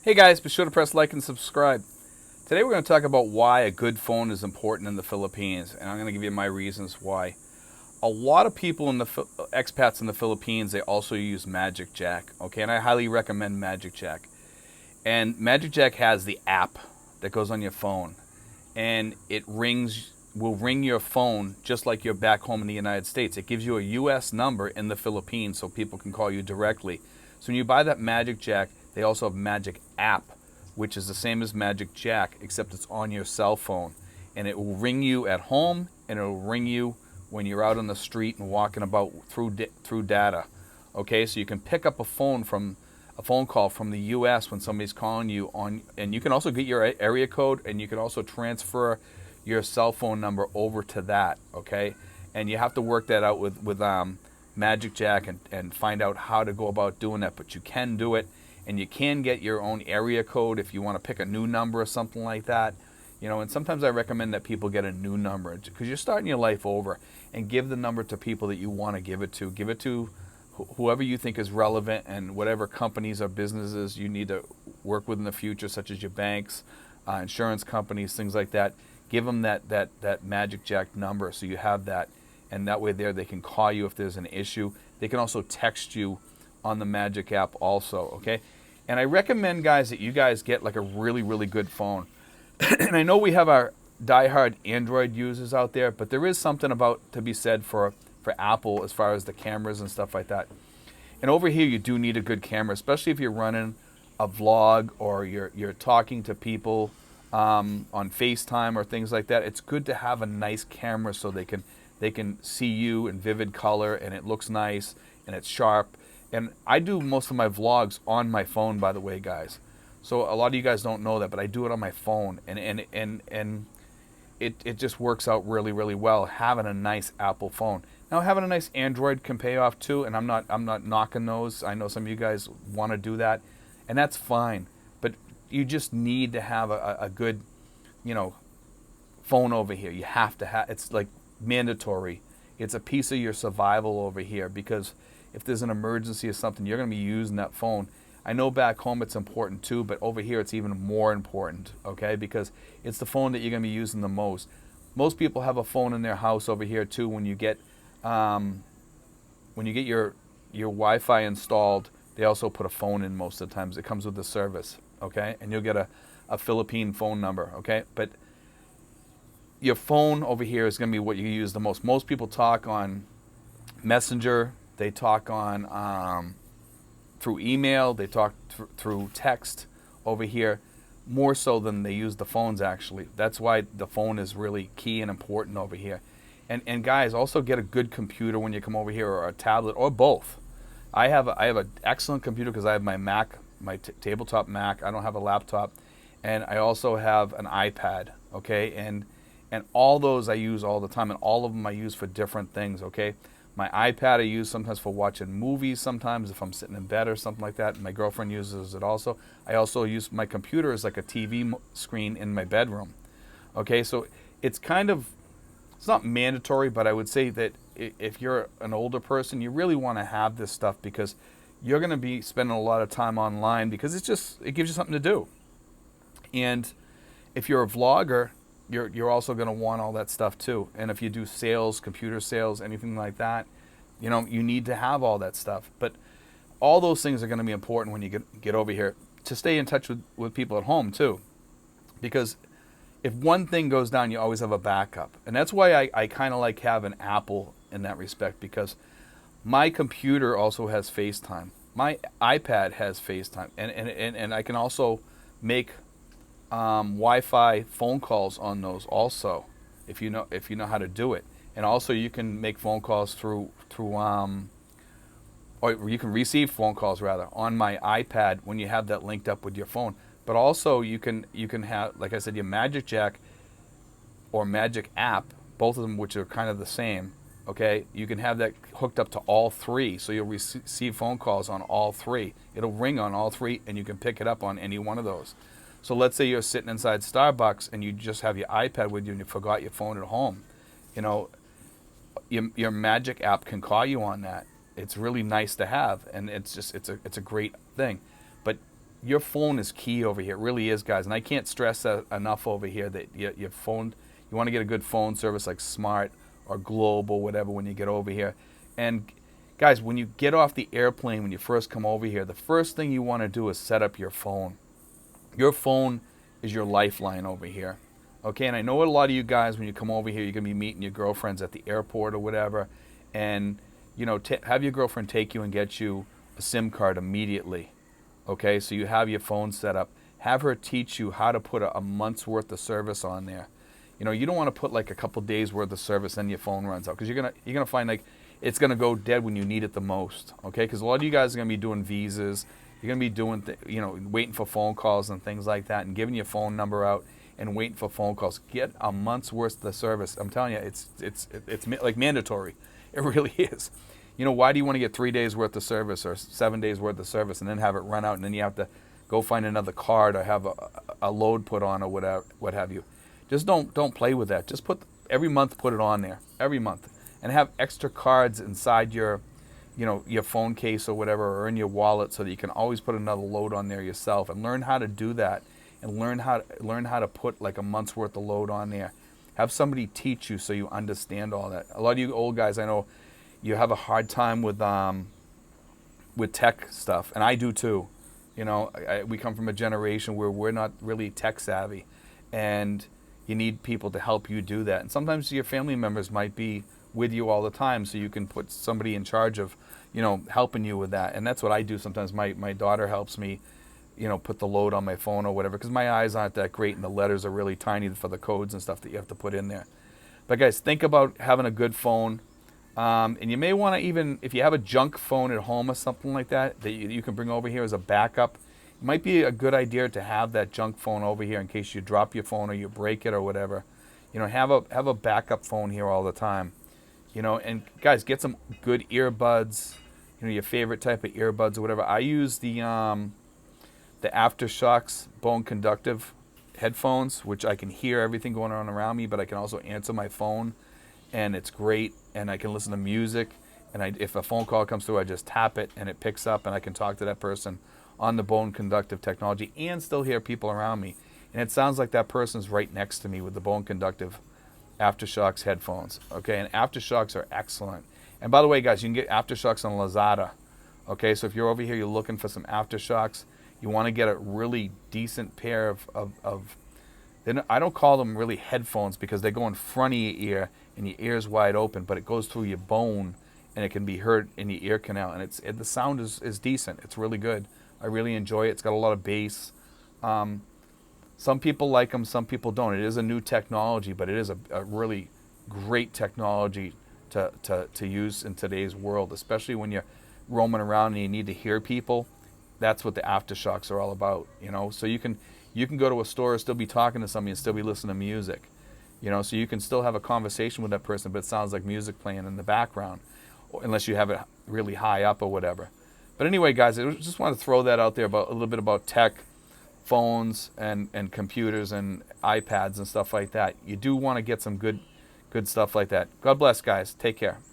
Hey guys, be sure to press like and subscribe. Today we're going to talk about why a good phone is important in the Philippines, and I'm going to give you my reasons why. A lot of people in the expats in the Philippines, they also use MagicJack, okay? And I highly recommend MagicJack. And MagicJack has the app that goes on your phone, and will ring your phone just like you're back home in the United States. It gives you a US number in the Philippines so people can call you directly. So when you buy that MagicJack, they also have Magic App, which is the same as MagicJack, except it's on your cell phone. And it will ring you at home, and it will ring you when you're out on the street and walking about through data. Okay, so you can pick up a phone call from the U.S. when somebody's calling you on, and you can also get your area code, and you can also transfer your cell phone number over to that. Okay, and you have to work that out with MagicJack and find out how to go about doing that. But you can do it, and you can get your own area code if you want to pick a new number or something like that. You know, and sometimes I recommend that people get a new number because you're starting your life over, and give the number to people that you want to give it to. Give it to whoever you think is relevant, and whatever companies or businesses you need to work with in the future, such as your banks, insurance companies, things like that. Give them that MagicJack number so you have that, and that way they can call you if there's an issue. They can also text you on the Magic app also, okay? And I recommend, guys, that you guys get like a really, really good phone. And I know we have our diehard Android users out there, but there is something about to be said for Apple as far as the cameras and stuff like that. And over here, you do need a good camera, especially if you're running a vlog or you're talking to people on FaceTime or things like that. It's good to have a nice camera so they can see you in vivid color, and it looks nice and it's sharp. And I do most of my vlogs on my phone, by the way, guys. So a lot of you guys don't know that, but I do it on my phone, and it just works out really, really well having a nice Apple phone. Now, having a nice Android can pay off too, and I'm not knocking those. I know some of you guys want to do that, and that's fine. But you just need to have a good, phone over here. You have to have. It's like mandatory. It's a piece of your survival over here, because if there's an emergency or something, you're going to be using that phone. I know back home it's important too, but over here it's even more important, okay? Because it's the phone that you're going to be using the most. Most people have a phone in their house over here too. When you get your Wi-Fi installed, they also put a phone in most of the times. It comes with the service, okay? And you'll get a Philippine phone number, okay? But your phone over here is going to be what you use the most. Most people talk on Messenger. They talk on through email. They talk through text over here, more so than they use the phones, actually. That's why the phone is really key and important over here. And guys, also get a good computer when you come over here, or a tablet, or both. I have an excellent computer because I have my Mac, my tabletop Mac. I don't have a laptop, and I also have an iPad. Okay, and all those I use all the time, and all of them I use for different things. Okay. My iPad I use sometimes for watching movies, sometimes if I'm sitting in bed or something like that. My girlfriend uses it also. I also use my computer as like a TV screen in my bedroom. Okay, so it's not mandatory, but I would say that if you're an older person, you really want to have this stuff, because you're going to be spending a lot of time online, because it gives you something to do. And if you're a vlogger, you're also going to want all that stuff too. And if you do sales, computer sales, anything like that, you need to have all that stuff. But all those things are going to be important when you get over here, to stay in touch with people at home too. Because if one thing goes down, you always have a backup. And that's why I kind of like having Apple in that respect, because my computer also has FaceTime. My iPad has FaceTime. And I can also make Wi-Fi phone calls on those also, if you know how to do it. And also you can make phone calls through or you can receive phone calls rather on my iPad when you have that linked up with your phone. But also you can have, like I said, your MagicJack or Magic app, both of them which are kind of the same. Okay, you can have that hooked up to all three, so you'll receive phone calls on all three. It'll ring on all three, and you can pick it up on any one of those. So let's say you're sitting inside Starbucks and you just have your iPad with you and you forgot your phone at home. Your Magic app can call you on that. It's really nice to have, and it's a great thing. But your phone is key over here. It really is, guys. And I can't stress that enough over here that your phone, you want to get a good phone service like Smart or Globe or whatever when you get over here. And guys, when you get off the airplane, when you first come over here, the first thing you want to do is set up your phone. Your phone is your lifeline over here. Okay, and I know a lot of you guys, when you come over here, you're going to be meeting your girlfriends at the airport or whatever. And, you know, have your girlfriend take you and get you a SIM card immediately. Okay, so you have your phone set up. Have her teach you how to put a month's worth of service on there. You know, you don't want to put like a couple days worth of service and your phone runs out, because you're gonna find like it's gonna go dead when you need it the most. Okay, because a lot of you guys are gonna be doing visas. You're gonna be doing waiting for phone calls and things like that, and giving your phone number out and waiting for phone calls. Get a month's worth of service. I'm telling you, it's like mandatory. It really is. You know, why do you want to get 3 days worth of service or 7 days worth of service and then have it run out, and then you have to go find another card or have a load put on or whatever, what have you? Just don't play with that. Just every month, put it on there every month, and have extra cards inside your phone case or whatever, or in your wallet, so that you can always put another load on there yourself, and learn how to do that, and learn how to put like a month's worth of load on there. Have somebody teach you so you understand all that. A lot of you old guys, I know, you have a hard time with tech stuff, and I do too. You know, we come from a generation where we're not really tech savvy, and you need people to help you do that. And sometimes your family members might be with you all the time, so you can put somebody in charge of, helping you with that. And that's what I do sometimes. My daughter helps me, put the load on my phone or whatever, because my eyes aren't that great and the letters are really tiny for the codes and stuff that you have to put in there. But guys, think about having a good phone. And you may want to, even if you have a junk phone at home or something like that, that you can bring over here as a backup, it might be a good idea to have that junk phone over here in case you drop your phone or you break it or whatever. Have a backup phone here all the time. And guys, get some good earbuds, your favorite type of earbuds or whatever. I use the Aftershocks bone conductive headphones, which I can hear everything going on around me, but I can also answer my phone, and it's great. And I can listen to music, and if a phone call comes through, I just tap it and it picks up, and I can talk to that person on the bone conductive technology and still hear people around me. And it sounds like that person's right next to me with the bone conductive Aftershocks headphones. Okay, and Aftershocks are excellent. And by the way, guys, you can get Aftershocks on Lazada. Okay, so if you're over here, you're looking for some Aftershocks, you want to get a really decent pair of I don't call them really headphones, because they go in front of your ear and your ear's wide open, but it goes through your bone and it can be heard in your ear canal, and the sound is decent. It's really good. I really enjoy it. It's got a lot of bass. Some people like them, some people don't. It is a new technology, but it is a really great technology to use in today's world, especially when you're roaming around and you need to hear people. That's what the Aftershocks are all about, So you can go to a store and still be talking to somebody and still be listening to music, so you can still have a conversation with that person, but it sounds like music playing in the background, unless you have it really high up or whatever. But anyway, guys, I just want to throw that out there about a little bit about tech, phones and computers and iPads and stuff like that. You do want to get some good stuff like that. God bless, guys. Take care.